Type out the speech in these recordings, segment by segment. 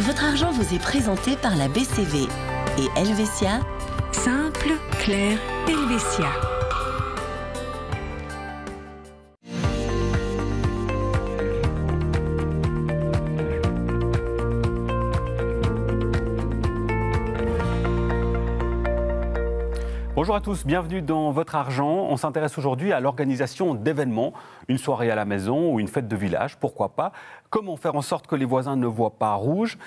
Votre argent vous est présenté par la BCV et Helvetia. Simple, clair, Helvetia. Bonjour à tous, bienvenue dans Votre Argent. On s'intéresse aujourd'hui à l'organisation d'événements, une soirée à la maison ou une fête de village, pourquoi pas. Comment faire en sorte que les voisins ne voient pas rouge?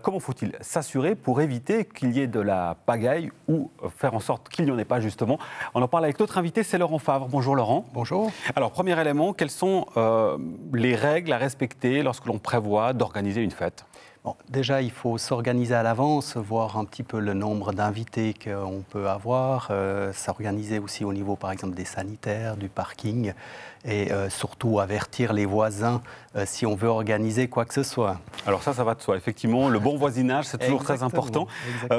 Comment faut-il s'assurer pour éviter qu'il y ait de la pagaille ou faire en sorte qu'il n'y en ait pas justement? On en parle avec notre invité, c'est Laurent Favre. Bonjour Laurent. Bonjour. Alors premier élément, quelles sont les règles à respecter lorsque l'on prévoit d'organiser une fête? Bon, déjà, il faut s'organiser à l'avance, voir un petit peu le nombre d'invités qu'on peut avoir, s'organiser aussi au niveau, par exemple, des sanitaires, du parking, et surtout avertir les voisins si on veut organiser quoi que ce soit. Alors ça va de soi. Effectivement, le bon voisinage, c'est toujours très important.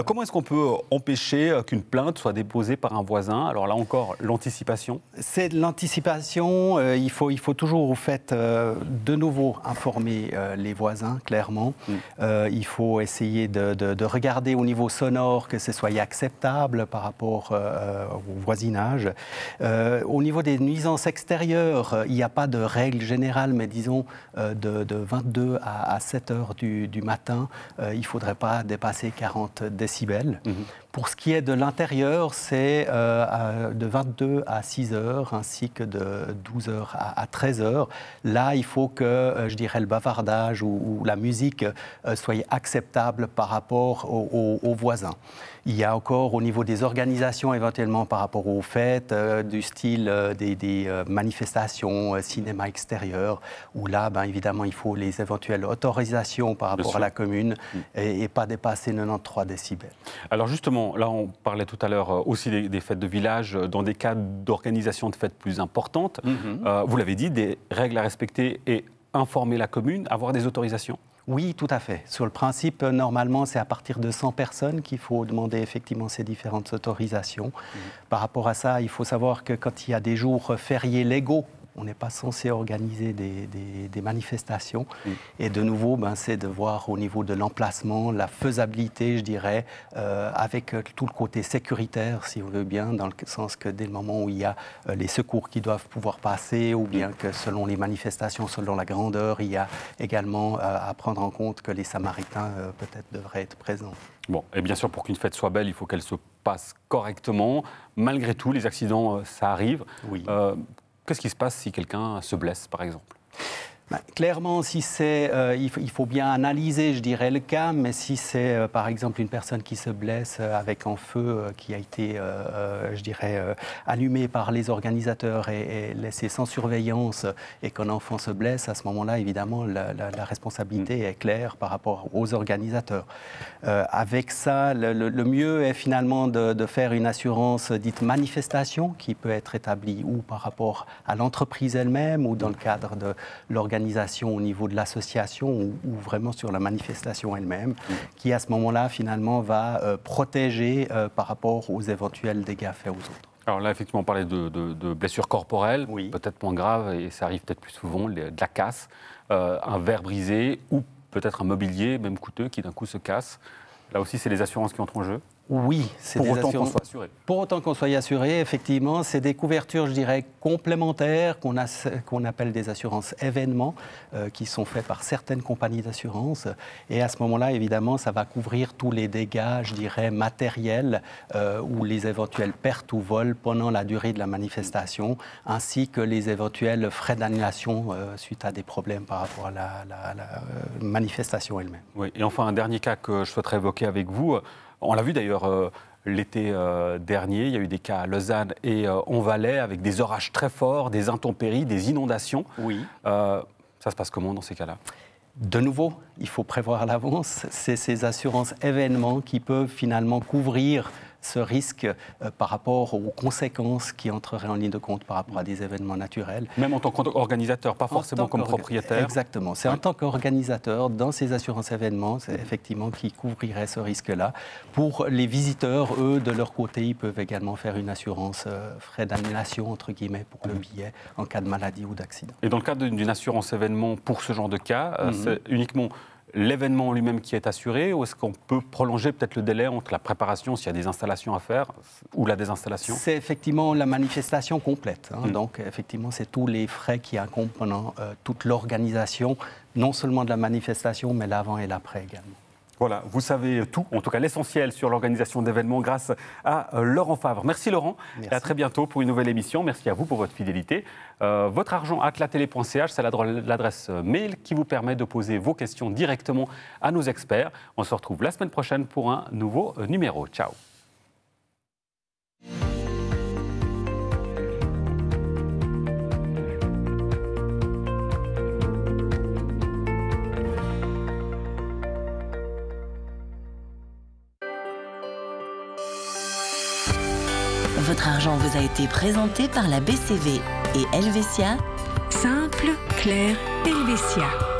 Comment est-ce qu'on peut empêcher qu'une plainte soit déposée par un voisin? Alors là encore, l'anticipation. C'est de l'anticipation. Il faut toujours, au fait, de nouveau informer les voisins, clairement. Il faut essayer de regarder au niveau sonore que ce soit acceptable par rapport au voisinage. Au niveau des nuisances extérieures, il n'y a pas de règle générale, mais disons de 22 à 7 heures du matin, il ne faudrait pas dépasser 40 décibels. Pour ce qui est de l'intérieur, c'est de 22 à 6 heures, ainsi que de 12 heures à 13 heures. Là, il faut que, je dirais, le bavardage ou la musique soit acceptable par rapport aux voisins. Il y a encore, au niveau des organisations, éventuellement par rapport aux fêtes, du style des manifestations, cinéma extérieur, où là, évidemment, il faut les éventuelles autorisations par rapport à la commune et pas dépasser 93 décibels. Alors justement, là, on parlait tout à l'heure aussi des fêtes de village, dans des cas d'organisation de fêtes plus importantes. Vous l'avez dit, des règles à respecter et informer la commune, avoir des autorisations? Oui, tout à fait. Sur le principe, normalement, c'est à partir de 100 personnes qu'il faut demander effectivement ces différentes autorisations. Par rapport à ça, il faut savoir que quand il y a des jours fériés légaux, on n'est pas censé organiser des manifestations. Et de nouveau, c'est de voir au niveau de l'emplacement, la faisabilité, je dirais, avec tout le côté sécuritaire, si on veut bien, dans le sens que dès le moment où il y a les secours qui doivent pouvoir passer, ou bien que selon les manifestations, selon la grandeur, il y a également à prendre en compte que les Samaritains peut-être devraient être présents. Bon, et bien sûr, pour qu'une fête soit belle, il faut qu'elle se passe correctement. Malgré tout, les accidents, ça arrive. Oui. Qu'est-ce qui se passe si quelqu'un se blesse, par exemple? Clairement, si il faut bien analyser, je dirais, le cas, mais si c'est, par exemple, une personne qui se blesse avec un feu qui a été, je dirais, allumé par les organisateurs et laissé sans surveillance et qu'un enfant se blesse, à ce moment-là, évidemment, la responsabilité est claire par rapport aux organisateurs. Avec ça, le mieux est finalement de faire une assurance dite manifestation qui peut être établie ou par rapport à l'entreprise elle-même ou dans le cadre de l'organisation au niveau de l'association ou vraiment sur la manifestation elle-même, qui à ce moment-là finalement va protéger par rapport aux éventuels dégâts faits aux autres. Alors là, effectivement, on parlait de blessures corporelles, oui, peut-être moins graves, et ça arrive peut-être plus souvent, de la casse, un verre brisé ou peut-être un mobilier, même coûteux, qui d'un coup se casse. Là aussi, c'est les assurances qui entrent en jeu? Oui, c'est des assurances. Pour autant qu'on soit assuré. Pour autant qu'on soit assuré, effectivement, c'est des couvertures, je dirais, complémentaires qu'on appelle des assurances événements, qui sont faites par certaines compagnies d'assurance. Et à ce moment-là, évidemment, ça va couvrir tous les dégâts, je dirais, matériels ou les éventuelles pertes ou vols pendant la durée de la manifestation, ainsi que les éventuels frais d'annulation suite à des problèmes par rapport à la manifestation elle-même. Oui, et enfin, un dernier cas que je souhaiterais évoquer avec vous. On l'a vu d'ailleurs l'été dernier, il y a eu des cas à Lausanne et en Valais avec des orages très forts, des intempéries, des inondations. Oui. Ça se passe comment dans ces cas-là? De nouveau, il faut prévoir à l'avance. C'est ces assurances événements qui peuvent finalement couvrir ce risque par rapport aux conséquences qui entreraient en ligne de compte par rapport à des événements naturels. Même en tant qu'organisateur, pas forcément comme propriétaire. Exactement. C'est en tant qu'organisateur, dans ces assurances événements, c'est effectivement qui couvrirait ce risque-là. Pour les visiteurs, eux, de leur côté, ils peuvent également faire une assurance frais d'annulation, entre guillemets, pour le billet en cas de maladie ou d'accident. Et dans le cadre d'une assurance événement pour ce genre de cas, c'est uniquement l'événement lui-même qui est assuré ou est-ce qu'on peut prolonger peut-être le délai entre la préparation, s'il y a des installations à faire, ou la désinstallation? C'est effectivement la manifestation complète. Donc, effectivement, c'est tous les frais qui incombent pendant toute l'organisation, non seulement de la manifestation, mais l'avant et l'après également. Voilà, vous savez tout, en tout cas l'essentiel sur l'organisation d'événements grâce à Laurent Favre. Merci Laurent, Merci. Et à très bientôt pour une nouvelle émission. Merci à vous pour votre fidélité. Votrargent@latélé.ch, c'est l'adresse mail qui vous permet de poser vos questions directement à nos experts. On se retrouve la semaine prochaine pour un nouveau numéro. Ciao. Votre argent vous a été présenté par la BCV et Helvetia. Simple, clair, Helvetia.